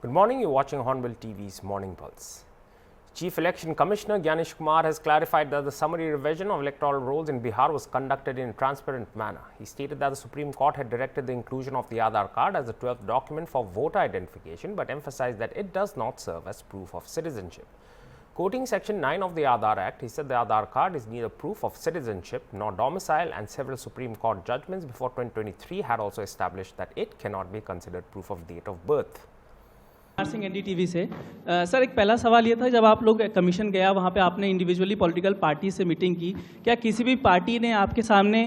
Good morning, you're watching Hornbill TV's Morning Pulse. Chief Election Commissioner Gyanish Kumar has clarified that the summary revision of electoral rolls in Bihar was conducted in a transparent manner. He stated that the Supreme Court had directed the inclusion of the Aadhaar card as the 12th document for voter identification, but emphasized that it does not serve as proof of citizenship. Quoting Section 9 of the Aadhaar Act, he said the Aadhaar card is neither proof of citizenship nor domicile, and several Supreme Court judgments before 2023 had also established that it cannot be considered proof of date of birth. Singh NDTV से sir, एक पहला सवाल ये था, जब आप लोग commission गया वहाँ पे आपने इंडिविजुअली पॉलिटिकल पार्टी से मीटिंग की, क्या किसी भी पार्टी ने आपके सामने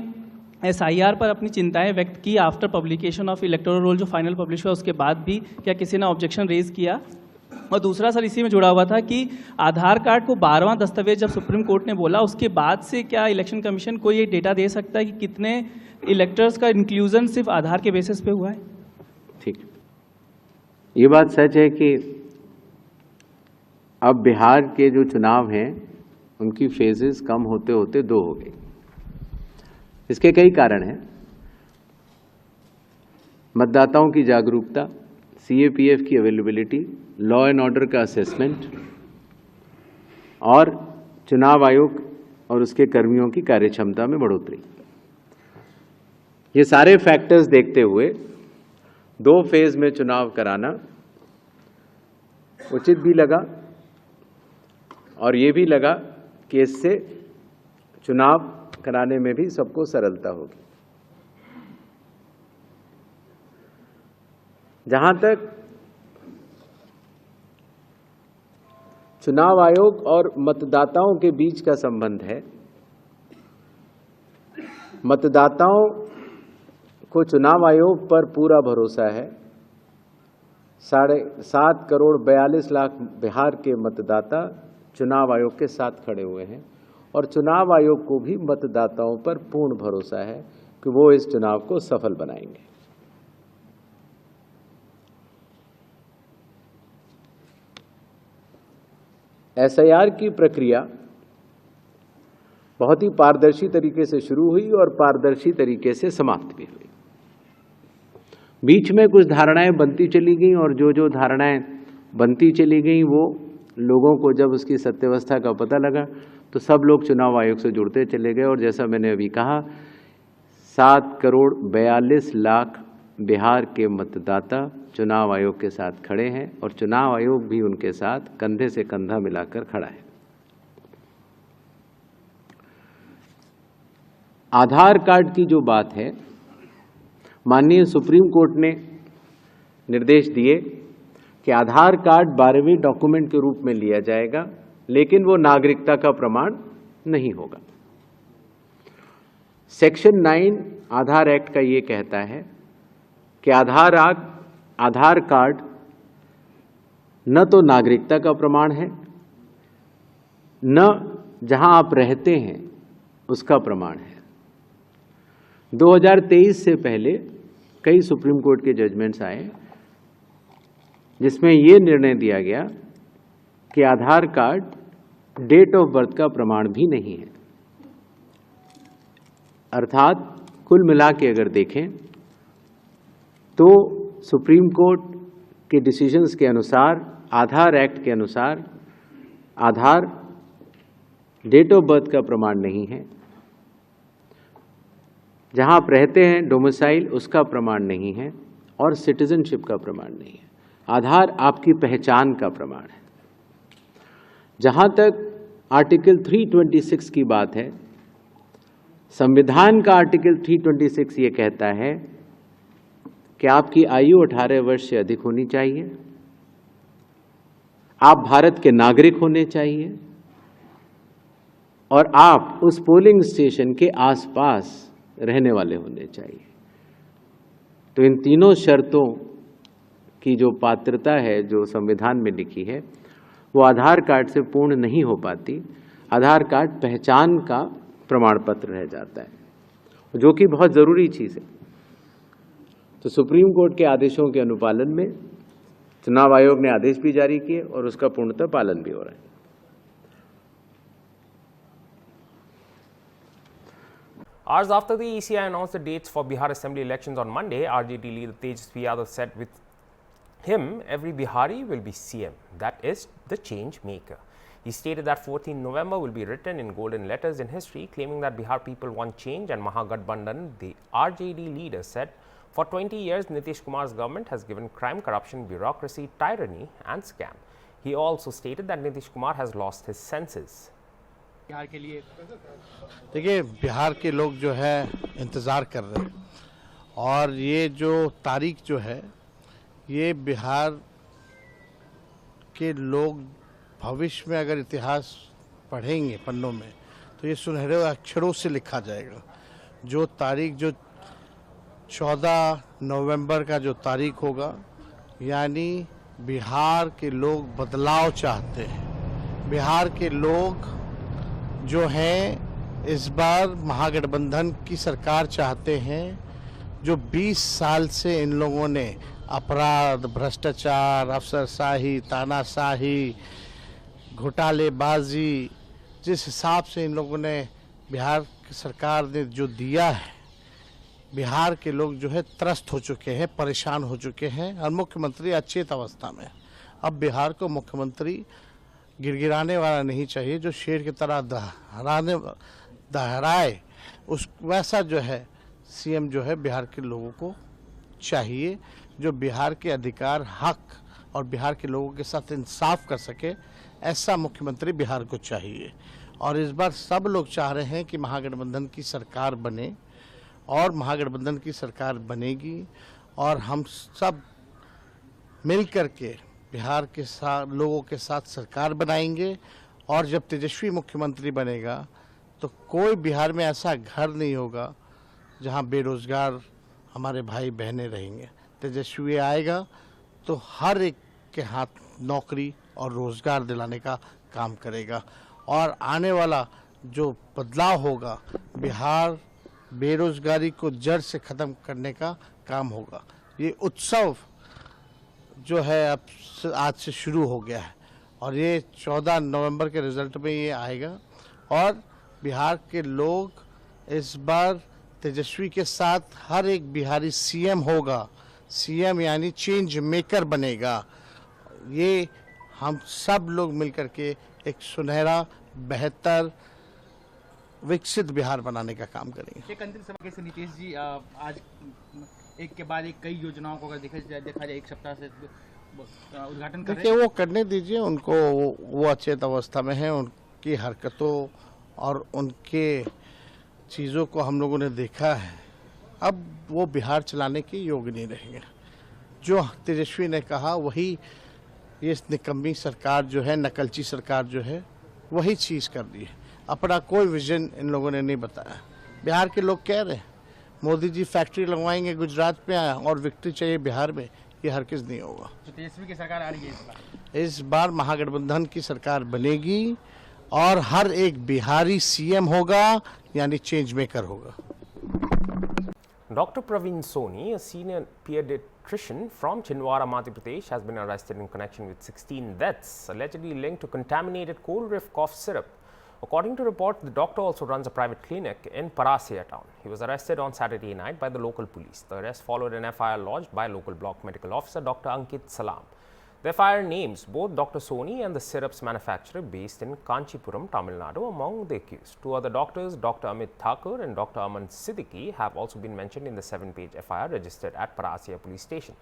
एसआईआर पर अपनी चिंताएं व्यक्त की after publication of electoral roll जो फाइनल पब्लिश हुआ उसके बाद भी? क्या किसी ने ऑब्जेक्शन रेज किया? और दूसरा सर, इसी में जुड़ा हुआ था कि आधार कार्ड को 12वां दस्तावेज जब सुप्रीम कोर्ट ने बोला उसके बाद से क्या इलेक्शन कमीशन को ये डेटा दे सकता है कि कितने इलेक्टर्स का इंक्लूजन सिर्फ आधार के बेसिस पे हुआ है? ठीक, ये बात सच है कि अब बिहार के जो चुनाव हैं उनकी फेजेस कम होते होते 2 हो गई। इसके कई कारण हैं। मतदाताओं की जागरूकता, सीएपीएफ की अवेलेबिलिटी, लॉ एंड ऑर्डर का असेसमेंट और चुनाव आयोग और उसके कर्मियों की कार्यक्षमता में बढ़ोतरी, ये सारे फैक्टर्स देखते हुए 2 फेज में चुनाव कराना उचित भी लगा और ये भी लगा कि इससे चुनाव कराने में भी सबको सरलता होगी। जहां तक चुनाव आयोग और मतदाताओं के बीच का संबंध है, मतदाताओं को चुनाव आयोग पर पूरा भरोसा है। 7.5 करोड़ 42 लाख बिहार के मतदाता चुनाव आयोग के साथ खड़े हुए हैं और चुनाव आयोग को भी मतदाताओं पर पूर्ण भरोसा है कि वो इस चुनाव को सफल बनाएंगे। एसआईआर की प्रक्रिया बहुत ही पारदर्शी तरीके से शुरू हुई और पारदर्शी तरीके से समाप्त भी हुई। बीच में कुछ धारणाएं बनती चली गई और जो धारणाएं बनती चली गई वो लोगों को जब उसकी सत्यावस्था का पता लगा तो सब लोग चुनाव आयोग से जुड़ते चले गए। और जैसा मैंने अभी कहा, 7 करोड़ 42 लाख बिहार के मतदाता चुनाव आयोग के साथ खड़े हैं और चुनाव आयोग भी उनके साथ कंधे से कंधा मिलाकर खड़ा है। आधार कार्ड की जो बात है, माननीय सुप्रीम कोर्ट ने निर्देश दिए कि आधार कार्ड 12वें डॉक्यूमेंट के रूप में लिया जाएगा, लेकिन वो नागरिकता का प्रमाण नहीं होगा। सेक्शन 9 आधार एक्ट का ये कहता है कि आधार कार्ड न तो नागरिकता का प्रमाण है, न जहां आप रहते हैं उसका प्रमाण है। 2023 से पहले कई सुप्रीम कोर्ट के जजमेंट्स आए जिसमें यह निर्णय दिया गया कि आधार कार्ड डेट ऑफ बर्थ का प्रमाण भी नहीं है। अर्थात कुल मिला के अगर देखें तो सुप्रीम कोर्ट के डिसीजंस के अनुसार, आधार एक्ट के अनुसार, आधार डेट ऑफ बर्थ का प्रमाण नहीं है। जहां आप रहते हैं डोमिसाइल, उसका प्रमाण नहीं है और सिटीजनशिप का प्रमाण नहीं है। आधार आपकी पहचान का प्रमाण है। जहां तक आर्टिकल 326 की बात है, संविधान का आर्टिकल 326 ये कहता है कि आपकी आयु 18 वर्ष से अधिक होनी चाहिए, आप भारत के नागरिक होने चाहिए और आप उस पोलिंग स्टेशन के आसपास रहने वाले होने चाहिए। तो इन तीनों शर्तों की जो पात्रता है जो संविधान में लिखी है वो आधार कार्ड से पूर्ण नहीं हो पाती। आधार कार्ड पहचान का प्रमाण पत्र रह जाता है, जो कि बहुत ज़रूरी चीज़ है। तो सुप्रीम कोर्ट के आदेशों के अनुपालन में चुनाव आयोग ने आदेश भी जारी किए और उसका पूर्णतः पालन भी हो रहा है। Hours after the ECI announced the dates for Bihar Assembly elections on Monday, RJD leader Tejasvi Yadav said with him, every Bihari will be CM. That is the change maker. He stated that 14 November will be written in golden letters in history, claiming that Bihar people want change. And Mahagathbandhan, the RJD leader, said, for 20 years, Nitish Kumar's government has given crime, corruption, bureaucracy, tyranny and scam. He also stated that Nitish Kumar has lost his senses. Bihar के लिए देखिए, बिहार के लोग जो है इंतज़ार कर रहे हैं और ये जो तारीख जो है ये बिहार के लोग भविष्य में अगर इतिहास पढ़ेंगे पन्नों में तो ये सुनहरे अक्षरों से लिखा जाएगा। जो तारीख जो 14 नवंबर का जो तारीख होगा, यानी बिहार के लोग बदलाव चाहते हैं। बिहार के लोग जो हैं इस बार महागठबंधन की सरकार चाहते हैं। जो 20 साल से इन लोगों ने अपराध, भ्रष्टाचार, अफसरशाही, तानाशाही, घोटालेबाजी, जिस हिसाब से इन लोगों ने बिहार की सरकार ने जो दिया है, बिहार के लोग जो है त्रस्त हो चुके हैं, परेशान हो चुके हैं और मुख्यमंत्री अचेत अवस्था में। अब बिहार को मुख्यमंत्री गिड़गिड़ाने वाला नहीं चाहिए, जो शेर की तरह दहराए, उस वैसा जो है सीएम जो है बिहार के लोगों को चाहिए, जो बिहार के अधिकार, हक और बिहार के लोगों के साथ इंसाफ कर सके। ऐसा मुख्यमंत्री बिहार को चाहिए और इस बार सब लोग चाह रहे हैं कि महागठबंधन की सरकार बने और महागठबंधन की सरकार बनेगी और हम सब मिल करके बिहार के साथ लोगों के साथ सरकार बनाएंगे। और जब तेजस्वी मुख्यमंत्री बनेगा तो कोई बिहार में ऐसा घर नहीं होगा जहां बेरोजगार हमारे भाई बहनें रहेंगे। तेजस्वी आएगा तो हर एक के हाथ नौकरी और रोजगार दिलाने का काम करेगा और आने वाला जो बदलाव होगा, बिहार बेरोजगारी को जड़ से ख़त्म करने का काम होगा। ये उत्सव जो है अब आज से शुरू हो गया है और ये 14 नवंबर के रिजल्ट में ये आएगा और बिहार के लोग इस बार तेजस्वी के साथ हर एक बिहारी सीएम होगा। सीएम यानी चेंज मेकर बनेगा। ये हम सब लोग मिलकर के एक सुनहरा, बेहतर, विकसित बिहार बनाने का काम करेंगे। एक अंतिम सभा कैसे नीतीश जी आज एक के बाद एक कई योजनाओं को अगर देखा जाए एक सप्ताह से उद्घाटन कर देखिए, वो करने दीजिए उनको, वो अचेत अवस्था में है। उनकी हरकतों और उनके चीज़ों को हम लोगों ने देखा है। अब वो बिहार चलाने के योग्य नहीं रहेंगे। जो तेजस्वी ने कहा वही ये निकम्मी सरकार जो है, नकलची सरकार जो है, वही चीज़ कर दी है। अपना कोई विजन इन लोगों ने नहीं बताया। बिहार के लोग कह रहे हैं मोदी जी फैक्ट्री लगवाएंगे गुजरात में और विक्ट्री चाहिए बिहार में, ये हरगिज़ नहीं होगा। तो तेजस्वी की सरकार आ रही है इस बार महागठबंधन की सरकार बनेगी और हर एक बिहारी सीएम होगा, यानी चेंज मेकर होगा। Dr. Praveen Soni, a senior pediatrician from Chhindwara, Madhya Pradesh, has been arrested in connection with 16 deaths allegedly linked to contaminated cold riff cough syrup. According to reports, the doctor also runs a private clinic in Parasiya town. He was arrested on Saturday night by the local police. The arrest followed an FIR lodged by local block medical officer Dr. Ankit Salam. The FIR names both Dr. Soni and the syrups manufacturer based in Kanchipuram, Tamil Nadu among the accused. Two other doctors, Dr. Amit Thakur and Dr. Aman Siddiqui, have also been mentioned in the 7-page FIR registered at Parasiya police station.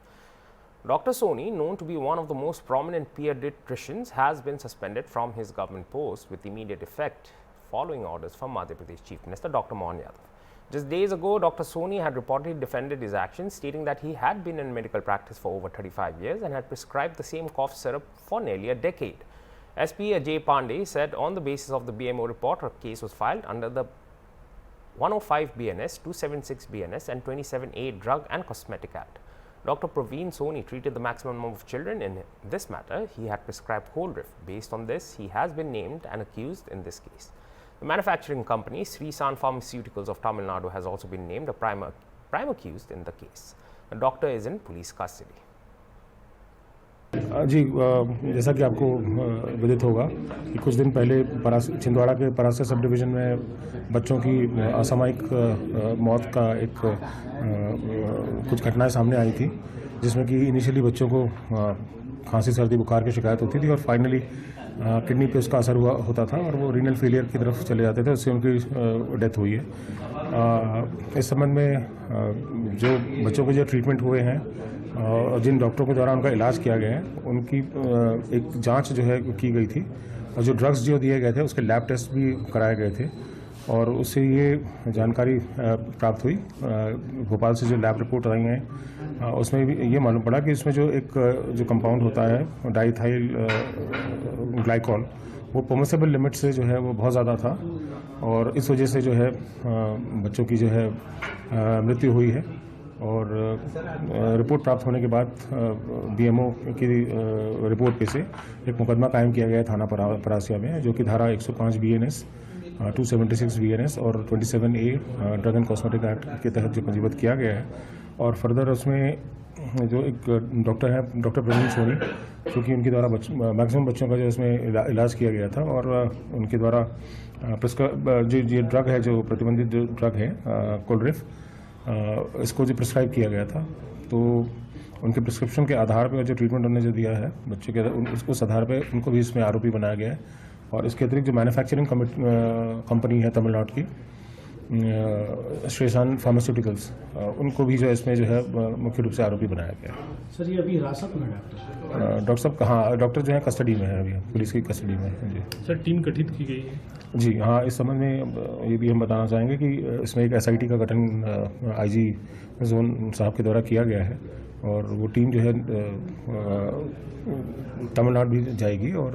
Dr. Soni, known to be one of the most prominent pediatricians, has been suspended from his government post with immediate effect following orders from Madhya Pradesh Chief Minister Dr. Mohan Yadav. Just days ago, Dr. Soni had reportedly defended his actions, stating that he had been in medical practice for over 35 years and had prescribed the same cough syrup for nearly a decade. SP Ajay Pandey said on the basis of the BMO report, a case was filed under the 105 BNS, 276 BNS and 27A Drug and Cosmetic Act. Dr. Praveen Soni treated the maximum number of children in this matter. He had prescribed Holdriff. Based on this, he has been named and accused in this case. The manufacturing company, Sri San Pharmaceuticals of Tamil Nadu, has also been named a prime accused in the case. The doctor is in police custody. जी, जैसा कि आपको विदित होगा कि कुछ दिन पहले छिंदवाड़ा के परासिया सब डिवीज़न में बच्चों की असामयिक मौत का कुछ घटनाएं सामने आई थी जिसमें कि इनिशियली बच्चों को खांसी सर्दी बुखार की शिकायत होती थी और फाइनली किडनी पे उसका असर होता था और वो रीनल फेलियर की तरफ चले जाते थे, उससे उनकी डेथ हुई है। इस संबंध में जो बच्चों के जो ट्रीटमेंट हुए हैं और जिन डॉक्टरों के द्वारा उनका इलाज किया गया है, उनकी एक जांच जो है की गई थी और जो ड्रग्स जो दिए गए थे उसके लैब टेस्ट भी कराए गए थे और उससे ये जानकारी प्राप्त हुई। भोपाल से जो लैब रिपोर्ट आई हैं उसमें भी ये मालूम पड़ा कि इसमें जो कंपाउंड होता है डाइथाइल ग्लाइकॉल, वो परमिसिबल लिमिट से जो है वो बहुत ज़्यादा था और इस वजह से जो है बच्चों की जो है मृत्यु हुई है। और रिपोर्ट प्राप्त होने के बाद बीएमओ की रिपोर्ट पे से एक मुकदमा कायम किया गया है थाना परासिया में, जो कि धारा 105 BNS 276 BNS और 27A drug and cosmetic act के तहत जो पंजीबद्ध किया गया है। और फर्दर उसमें जो एक डॉक्टर है, डॉक्टर प्रवीण सोनी, क्योंकि उनके द्वारा मैक्सिमम बच्चों का जो इसमें इलाज किया गया था और उनके द्वारा जो ये ड्रग है, जो प्रतिबंधित जो ड्रग है कोल्ड्रिफ, इसको जो प्रिस्क्राइब किया गया था, तो उनके प्रिस्क्रिप्शन के आधार पर जो ट्रीटमेंट उन्होंने जो दिया है बच्चे के, उस आधार पर उनको भी इसमें आरोपी बनाया गया है। और इसके अतिरिक्त जो मैन्युफैक्चरिंग कंपनी है तमिलनाडु की श्रेसान फार्मास्यूटिकल्स, उनको भी जो इसमें जो है मुख्य रूप से आरोपी बनाया गया है। सर ये अभी हिरासत में डॉक्टर साहब कहाँ, डॉक्टर जो है कस्टडी में है, अभी पुलिस की कस्टडी में है जी। सर टीम गठित की गई है जी हाँ। इस संबंध में ये भी हम बताना चाहेंगे कि इसमें एक SIT का गठन IG जोन साहब के द्वारा किया गया है और वो टीम जो है तमिलनाडु भी जाएगी और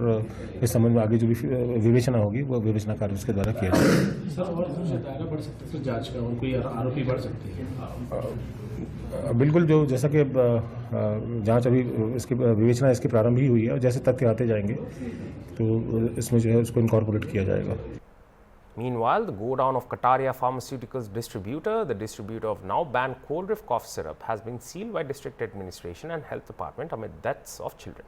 इस संबंध में आगे जो भी विवेचना होगी वो विवेचना कार्य उसके द्वारा किया जाएगा। सर और दायरा बढ़ सकता है सर जांच का, और कोई आरोपी बढ़ सकते हैं? बिल्कुल, जो जैसा कि जांच अभी इसकी विवेचना इसकी प्रारंभ ही हुई है और जैसे तथ्य आते जाएंगे तो इसमें जो है उसको इनकॉर्पोरेट किया जाएगा। Meanwhile, the go-down of Kataria Pharmaceuticals distributor, the distributor of now banned Coldriff cough syrup, has been sealed by District Administration and Health Department amid deaths of children.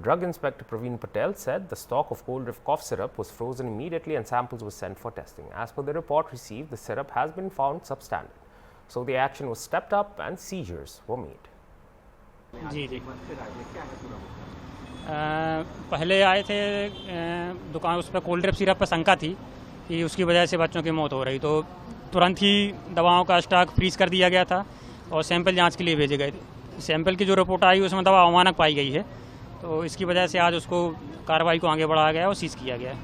Drug Inspector Praveen Patel said the stock of Coldriff cough syrup was frozen immediately and samples were sent for testing. As per the report received, the syrup has been found substandard. So the action was stepped up and seizures were made. जी जी पहले आए थे दुकान, उस पर cold drip syrup पर शंका थी कि उसकी वजह से बच्चों की मौत हो रही, तो तुरंत ही दवाओं का स्टॉक फ्रीज कर दिया गया था और सैंपल जांच के लिए भेजे गए थे। सैंपल की जो रिपोर्ट आई उसमें दवा अमानक पाई गई है, तो इसकी वजह से आज उसको कार्रवाई को आगे बढ़ाया गया और सीज किया गया है।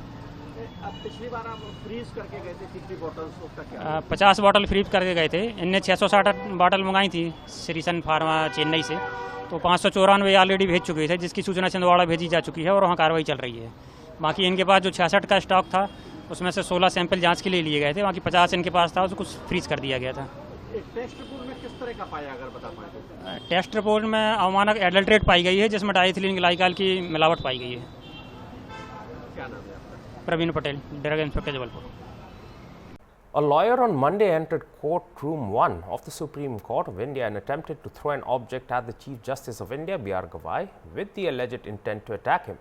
पिछली बार आप फ्रीज करके गए थे 50 बॉटल्स, उसका क्या? 50 बॉटल फ्रीज करके गए थे। इनने 660 बॉटल मंगाई थी श्रीसन फार्मा चेन्नई से, तो 594 ऑलरेडी भेज चुके थे, जिसकी सूचना छिंदवाड़ा भेजी जा चुकी है और वहाँ कार्रवाई चल रही है। बाकी इनके पास जो 66 का स्टॉक था उसमें से 16 सैंपल जांच के लिए लिए गए थे, बाकी 50 इनके पास था, उसको फ्रीज कर दिया गया था। टेस्ट रिपोर्ट में किस तरह का पाया, अगर बता पाए? टेस्ट रिपोर्ट में अमानक एडल्ट्रेट पाई गई है, जिसमें डाइथिलीन ग्लाइकॉल की मिलावट पाई गई है। क्या नाम है आपका? Praveen Patel, drug inspector Jabalpur. A lawyer on Monday entered courtroom 1 of the Supreme Court of India and attempted to throw an object at the Chief Justice of India, B.R. Gavai, with the alleged intent to attack him.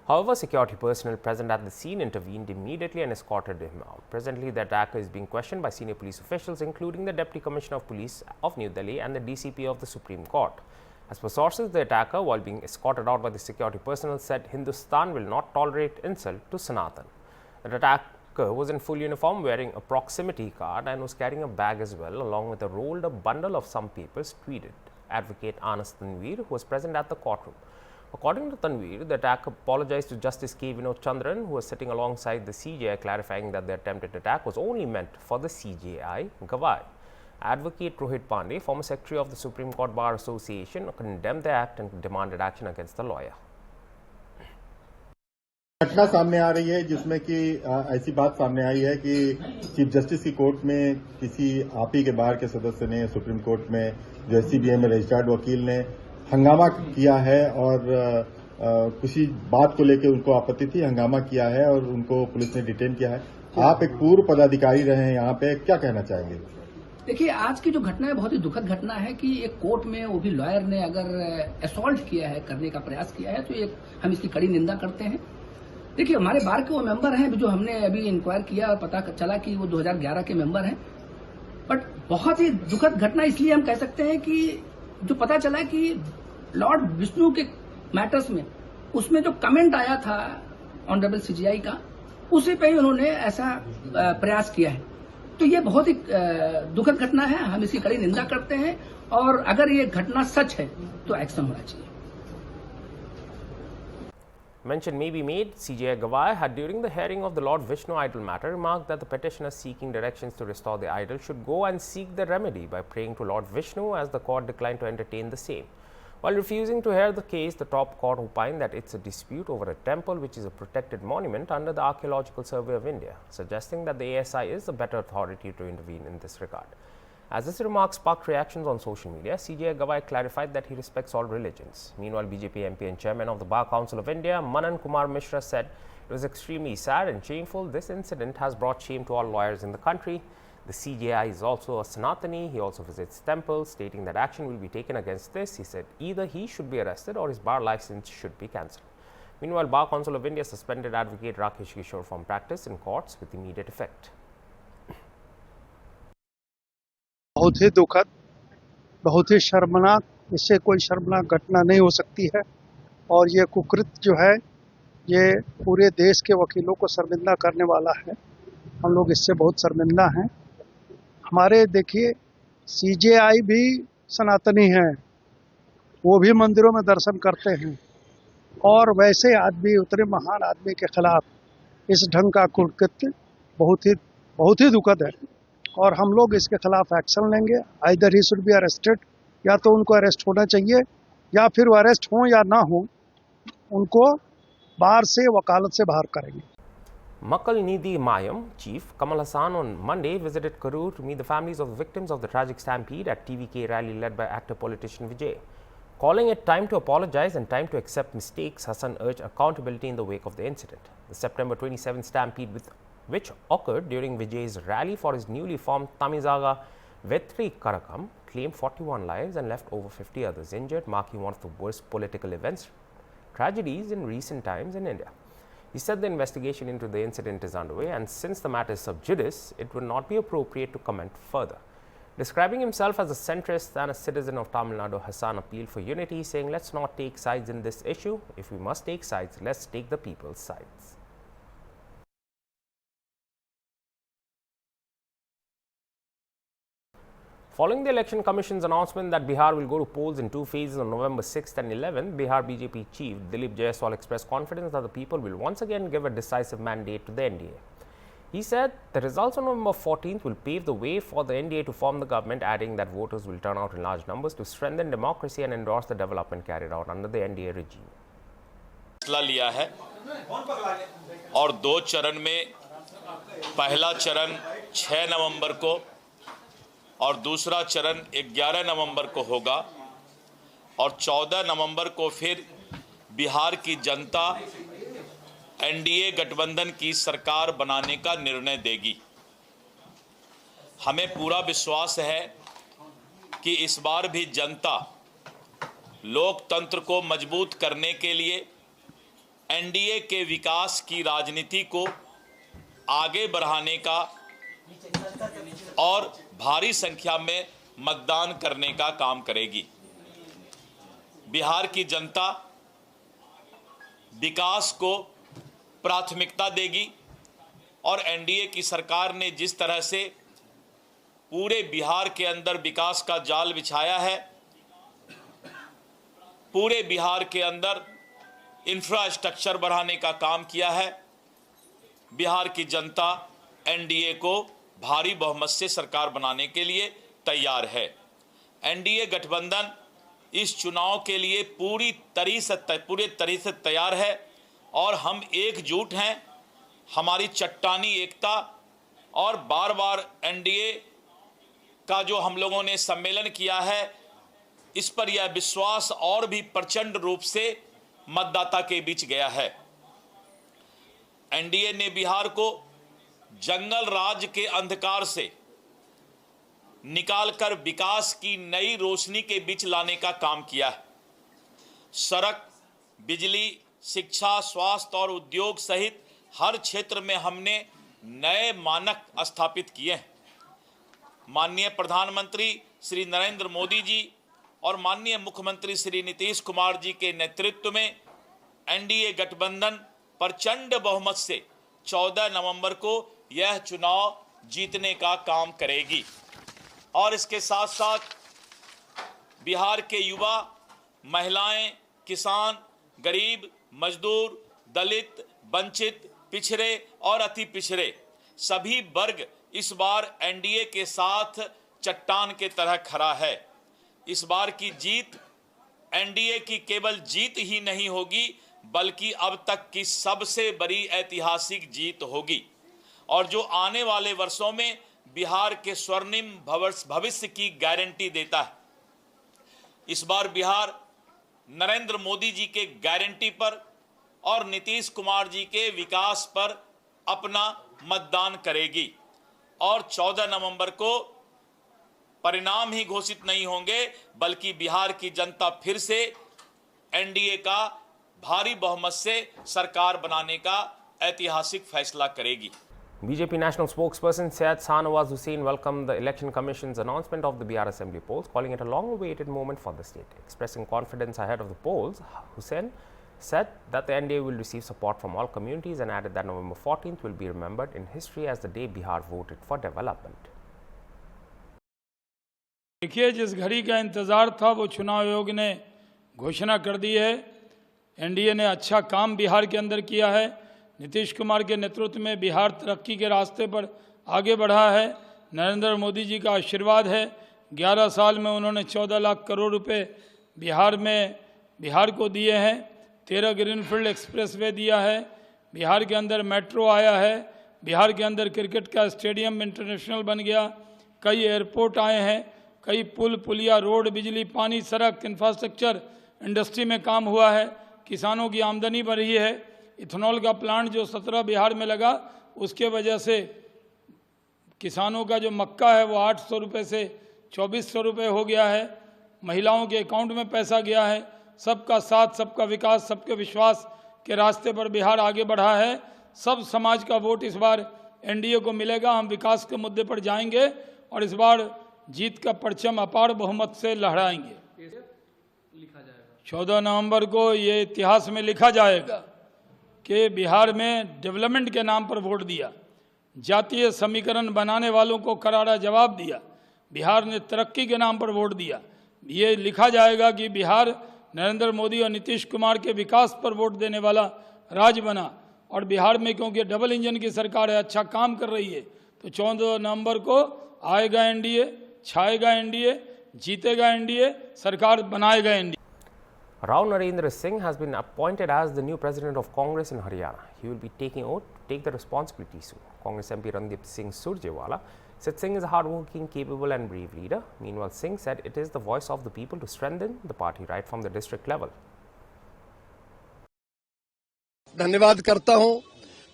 However, security personnel present at the scene intervened immediately and escorted him out. Presently, the attacker is being questioned by senior police officials, including the Deputy Commissioner of Police of New Delhi and the DCP of the Supreme Court. As per sources, the attacker, while being escorted out by the security personnel, said Hindustan will not tolerate insult to Sanatan. The attacker was in full uniform, wearing a proximity card, and was carrying a bag as well, along with a rolled up bundle of some papers, tweeted Advocate Anas Tanveer, who was present at the courtroom. According to Tanveer, the attacker apologized to Justice K. Vinod Chandran, who was sitting alongside the CJI, clarifying that the attempted attack was only meant for the CJI Gavai. Advocate Rohit Pandey, former secretary of the Supreme Court Bar Association, condemned the act and demanded action against the lawyer. घटना सामने आ रही है जिसमें कि ऐसी बात सामने आई है कि चीफ जस्टिस की कोर्ट में किसी आपी के बार के सदस्य ने सुप्रीम कोर्ट में जो SCBI में रजिस्टर्ड वकील ने हंगामा किया है और किसी बात को लेकर उनको आपत्ति थी, हंगामा किया है और उनको पुलिस ने डिटेन किया है। आप एक पूर्व पदाधिकारी रहे हैं यहाँ पे, क्या कहना चाहेंगे? देखिए, आज की जो घटना है बहुत ही दुखद घटना है कि एक कोर्ट में वो भी लॉयर ने अगर असॉल्ट किया है, करने का प्रयास किया है, तो एक हम इसकी कड़ी निंदा करते हैं। देखिए, हमारे बार के वो मेंबर हैं जो हमने अभी इंक्वायर किया और पता चला कि वो 2011 के मेंबर हैं, बट बहुत ही दुखद घटना इसलिए हम कह सकते हैं कि जो पता चला कि लॉर्ड विष्णु के मैटर्स में उसमें जो कमेंट आया था ऑनरेबल सीजीआई का, उसी पे ही उन्होंने ऐसा प्रयास किया है। तो ये बहुत ही दुखद घटना है, हम इसकी कड़ी निंदा करते हैं और अगर ये घटना सच है तो एक्शन होना चाहिए। Mention may be made, CJI Gawai had during the hearing of the Lord Vishnu idol matter remarked that the petitioners seeking directions to restore the idol should go and seek the remedy by praying to Lord Vishnu, as the court declined to entertain the same. While refusing to hear the case, the top court opined that it's a dispute over a temple which is a protected monument under the Archaeological Survey of India, suggesting that the ASI is the better authority to intervene in this regard. As this remark sparked reactions on social media, CJI Gawai clarified that he respects all religions. Meanwhile, BJP MP and chairman of the Bar Council of India, Manan Kumar Mishra, said it was extremely sad and shameful. This incident has brought shame to all lawyers in the country. The CJI is also a Sanatani. He also visits temples, stating that action will be taken against this. He said either he should be arrested or his bar license should be cancelled. Meanwhile, Bar Council of India suspended advocate Rakesh Kishore from practice in courts with immediate effect. बहुत ही दुखद, बहुत ही शर्मनाक, इससे कोई शर्मनाक घटना नहीं हो सकती है और ये कुकृत्य जो है ये पूरे देश के वकीलों को शर्मिंदा करने वाला है। हम लोग इससे बहुत शर्मिंदा हैं। हमारे देखिए सीजेआई भी सनातनी है, वो भी मंदिरों में दर्शन करते हैं और वैसे आदमी, उतने महान आदमी के खिलाफ इस ढंग का कुकृत्य बहुत ही दुखद है और हम लोग इसके खिलाफ एक्शन लेंगे। Either he should be arrested, या तो उनको अरेस्ट होना चाहिए या फिर वो अरेस्ट हो या ना हो, उनको बाहर से वकालत से बाहर करेंगे। Makal Nidhi Mayam chief Kamal Hassan on Monday visited Karur to meet the families of the victims of the tragic stampede at TVK rally led by actor politician Vijay. Calling it time to apologize and time to accept mistakes, Hassan urged accountability in the wake of the incident. The September 27 stampede, which occurred during Vijay's rally for his newly formed Tamizaga Vetri Karakam, claimed 41 lives and left over 50 others injured, marking one of the worst political tragedies in recent times in India. He said the investigation into the incident is underway, and since the matter is sub judice, it would not be appropriate to comment further. Describing himself as a centrist and a citizen of Tamil Nadu, Hassan appealed for unity, saying, "Let's not take sides in this issue. If we must take sides, let's take the people's sides." Following the Election Commission's announcement that Bihar will go to polls in two phases on November 6th and 11th, Bihar BJP chief Dilip Jaiswal expressed confidence that the people will once again give a decisive mandate to the NDA. He said the results on November 14th will pave the way for the NDA to form the government, adding that voters will turn out in large numbers to strengthen democracy and endorse the development carried out under the NDA regime. फैसला लिया है और दो चरण में, पहला चरण 6 नवंबर को और दूसरा चरण 11 नवंबर को होगा और 14 नवंबर को फिर बिहार की जनता एनडीए गठबंधन की सरकार बनाने का निर्णय देगी। हमें पूरा विश्वास है कि इस बार भी जनता लोकतंत्र को मजबूत करने के लिए एनडीए के विकास की राजनीति को आगे बढ़ाने का और भारी संख्या में मतदान करने का काम करेगी। बिहार की जनता विकास को प्राथमिकता देगी और एनडीए की सरकार ने जिस तरह से पूरे बिहार के अंदर विकास का जाल बिछाया है, पूरे बिहार के अंदर इंफ्रास्ट्रक्चर बढ़ाने का काम किया है, बिहार की जनता एनडीए को भारी बहुमत से सरकार बनाने के लिए तैयार है। एनडीए गठबंधन इस चुनाव के लिए पूरे तरह से तैयार है और हम एकजुट हैं। हमारी चट्टानी एकता और बार बार एनडीए का जो हम लोगों ने सम्मेलन किया है, इस पर यह विश्वास और भी प्रचंड रूप से मतदाता के बीच गया है। एनडीए ने बिहार को जंगल राज के अंधकार से निकालकर विकास की नई रोशनी के बीच लाने का काम किया है। सड़क, बिजली, शिक्षा, स्वास्थ्य और उद्योग सहित हर क्षेत्र में हमने नए मानक स्थापित किए हैं। माननीय प्रधानमंत्री श्री नरेंद्र मोदी जी और माननीय मुख्यमंत्री श्री नीतीश कुमार जी के नेतृत्व में एनडीए गठबंधन प्रचंड बहुमत से 14 नवंबर को यह चुनाव जीतने का काम करेगी। और इसके साथ साथ बिहार के युवा, महिलाएं, किसान, गरीब, मजदूर, दलित, वंचित, पिछड़े और अति पिछड़े सभी वर्ग इस बार एनडीए के साथ चट्टान के तरह खड़ा है। इस बार की जीत एनडीए की केवल जीत ही नहीं होगी, बल्कि अब तक की सबसे बड़ी ऐतिहासिक जीत होगी और जो आने वाले वर्षों में बिहार के स्वर्णिम भविष्य की गारंटी देता है। इस बार बिहार नरेंद्र मोदी जी के गारंटी पर और नीतीश कुमार जी के विकास पर अपना मतदान करेगी और 14 नवंबर को परिणाम ही घोषित नहीं होंगे, बल्कि बिहार की जनता फिर से एनडीए का भारी बहुमत से सरकार बनाने का ऐतिहासिक फैसला करेगी। BJP National Spokesperson Syed Shahnawaz Hussain welcomed the Election Commission's announcement of the Bihar Assembly polls, calling it a long-awaited moment for the state. Expressing confidence ahead of the polls, Hussain said that the NDA will receive support from all communities and added that November 14th will be remembered in history as the day Bihar voted for development. देखिए, जिस घड़ी का इंतजार था वो चुनाव आयोग ने घोषणा कर दी है। एनडीए ने अच्छा काम बिहार के अंदर किया है। नीतीश कुमार के नेतृत्व में बिहार तरक्की के रास्ते पर आगे बढ़ा है। नरेंद्र मोदी जी का आशीर्वाद है। 11 साल में उन्होंने 14 लाख करोड़ रुपए बिहार को दिए हैं। 13 ग्रीनफील्ड एक्सप्रेसवे दिया है। बिहार के अंदर मेट्रो आया है। बिहार के अंदर क्रिकेट का स्टेडियम इंटरनेशनल बन गया। कई एयरपोर्ट आए हैं। कई पुल, पुलिया, रोड, बिजली, पानी, सड़क, इंफ्रास्ट्रक्चर, इंडस्ट्री में काम हुआ है। किसानों की आमदनी बढ़ी है। इथेनॉल का प्लांट जो 17 बिहार में लगा, उसके वजह से किसानों का जो मक्का है वो 800 रुपये से 2400 रुपये हो गया है। महिलाओं के अकाउंट में पैसा गया है। सबका साथ, सबका विकास, सबके विश्वास के रास्ते पर बिहार आगे बढ़ा है। सब समाज का वोट इस बार एनडीए को मिलेगा। हम विकास के मुद्दे पर जाएंगे और इस बार जीत का परचम अपार बहुमत से लहराएंगे। 14 नवंबर को ये इतिहास में लिखा जाएगा कि बिहार में डेवलपमेंट के नाम पर वोट दिया, जातीय समीकरण बनाने वालों को करारा जवाब दिया। बिहार ने तरक्की के नाम पर वोट दिया। ये लिखा जाएगा कि बिहार नरेंद्र मोदी और नीतीश कुमार के विकास पर वोट देने वाला राज्य बना। और बिहार में क्योंकि डबल इंजन की सरकार है, अच्छा काम कर रही है, तो 14 नवंबर को आएगा एनडीए, छाएगा एनडीए, जीतेगा एनडीए, सरकार बनाएगा NDA. Rao Narendra Singh has been appointed as the new president of Congress in Haryana. He will be taking oath to take the responsibility soon. Congress MP Randeep Singh Surjewala said Singh is a hardworking, capable and brave leader. Meanwhile, Singh said it is the voice of the people to strengthen the party right from the district level. धन्यवाद करता हूं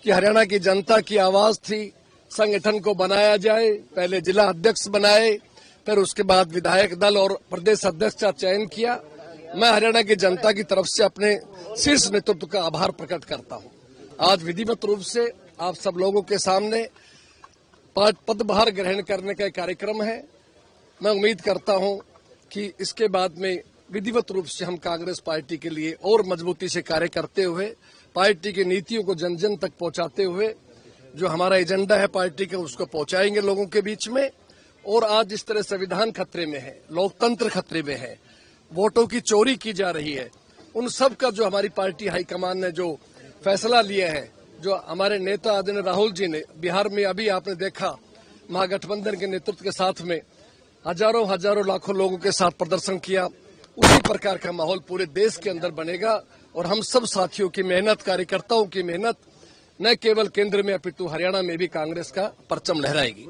कि हरियाणा की जनता की आवाज थी, संगठन को बनाया जाए। पहले जिला अध्यक्ष बनाए, फिर उसके बाद विधायक दल और प्रदेश अध्यक्ष का चयन किया। मैं हरियाणा की जनता की तरफ से अपने शीर्ष नेतृत्व का आभार प्रकट करता हूं। आज विधिवत रूप से आप सब लोगों के सामने पदभार ग्रहण करने का कार्यक्रम है। मैं उम्मीद करता हूं कि इसके बाद में विधिवत रूप से हम कांग्रेस पार्टी के लिए और मजबूती से कार्य करते हुए, पार्टी की नीतियों को जन जन तक पहुंचाते हुए, जो हमारा एजेंडा है पार्टी का, उसको पहुंचाएंगे लोगों के बीच में। और आज जिस तरह संविधान खतरे में है, लोकतंत्र खतरे में है, वोटों की चोरी की जा रही है, उन सब का जो हमारी पार्टी हाईकमान ने जो फैसला लिया है, जो हमारे नेता आदरणीय राहुल जी ने बिहार में अभी आपने देखा महागठबंधन के नेतृत्व के साथ में हजारों लाखों लोगों के साथ प्रदर्शन किया, उसी प्रकार का माहौल पूरे देश के अंदर बनेगा। और हम सब साथियों की मेहनत, कार्यकर्ताओं की मेहनत न केवल केंद्र में अपितु हरियाणा में भी कांग्रेस का परचम लहराएगी।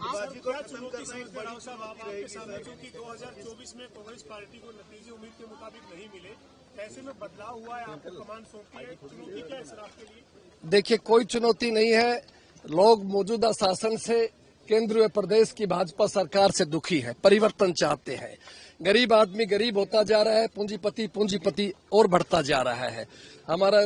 देखिए, कोई चुनौती नहीं है। लोग मौजूदा शासन से, केंद्र व प्रदेश की भाजपा सरकार से दुखी है, परिवर्तन चाहते हैं। गरीब आदमी गरीब होता जा रहा है, पूंजीपति और बढ़ता जा रहा है। हमारा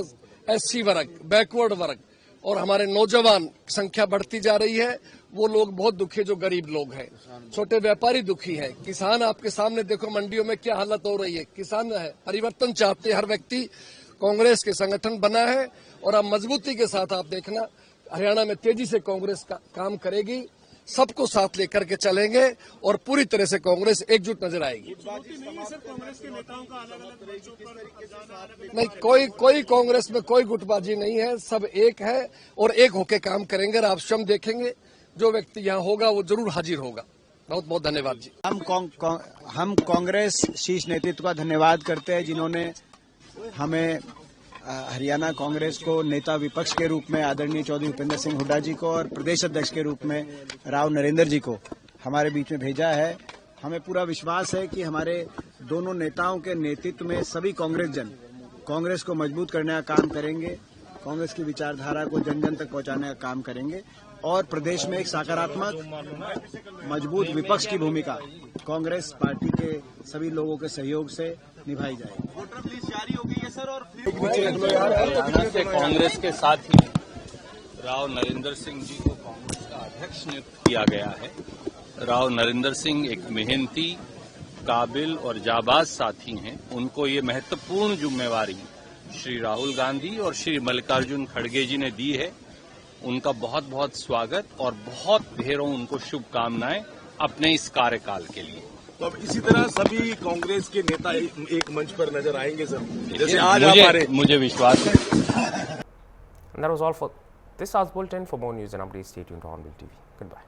एससी वर्ग, बैकवर्ड वर्ग और हमारे नौजवान संख्या बढ़ती जा रही है। वो लोग बहुत दुखी है जो गरीब लोग हैं, छोटे व्यापारी दुखी हैं, किसान आपके सामने देखो मंडियों में क्या हालत हो रही है। किसान है परिवर्तन चाहते हैं, हर व्यक्ति कांग्रेस के संगठन बना है और अब मजबूती के साथ आप देखना हरियाणा में तेजी से कांग्रेस का काम करेगी, सबको साथ लेकर के चलेंगे और पूरी तरह से कांग्रेस एकजुट नजर आएगी। नहीं, कोई कांग्रेस में कोई गुटबाजी नहीं है, सब एक है और एक होके काम करेंगे और आप स्वयं देखेंगे जो व्यक्ति यहाँ होगा वो जरूर हाजिर होगा। बहुत बहुत धन्यवाद जी। हम कांग्रेस शीर्ष नेतृत्व का धन्यवाद करते हैं जिन्होंने हमें हरियाणा कांग्रेस को नेता विपक्ष के रूप में आदरणीय चौधरी भूपेंद्र सिंह हुड्डा जी को और प्रदेश अध्यक्ष के रूप में राव नरेंद्र जी को हमारे बीच में भेजा है। हमें पूरा विश्वास है कि हमारे दोनों नेताओं के नेतृत्व में सभी कांग्रेस जन कांग्रेस को मजबूत करने का काम करेंगे, कांग्रेस की विचारधारा को जन जन तक पहुंचाने का काम करेंगे और प्रदेश में एक सकारात्मक मजबूत विपक्ष की भूमिका कांग्रेस पार्टी के सभी लोगों के सहयोग से निभाई जाएगी। वोटर लिस्ट जारी हो गई है सर और हरियाणा से कांग्रेस के साथ ही राव नरेंद्र सिंह जी को कांग्रेस का अध्यक्ष नियुक्त किया गया है। राव नरेंद्र सिंह एक मेहनती, काबिल और जाबाज साथी हैं। उनको ये महत्वपूर्ण जिम्मेवारी श्री राहुल गांधी और श्री मल्लिकार्जुन खड़गे जी ने दी है। उनका बहुत बहुत स्वागत और बहुत ढेरों उनको शुभकामनाएं अपने इस कार्यकाल के लिए। तो अब इसी तरह सभी कांग्रेस के नेता एक मंच पर नजर आएंगे सर, जैसे आज मुझे विश्वास है। And that was all for this hour's bulletin. For more news and updates, stay tuned to Hornbill TV. Goodbye.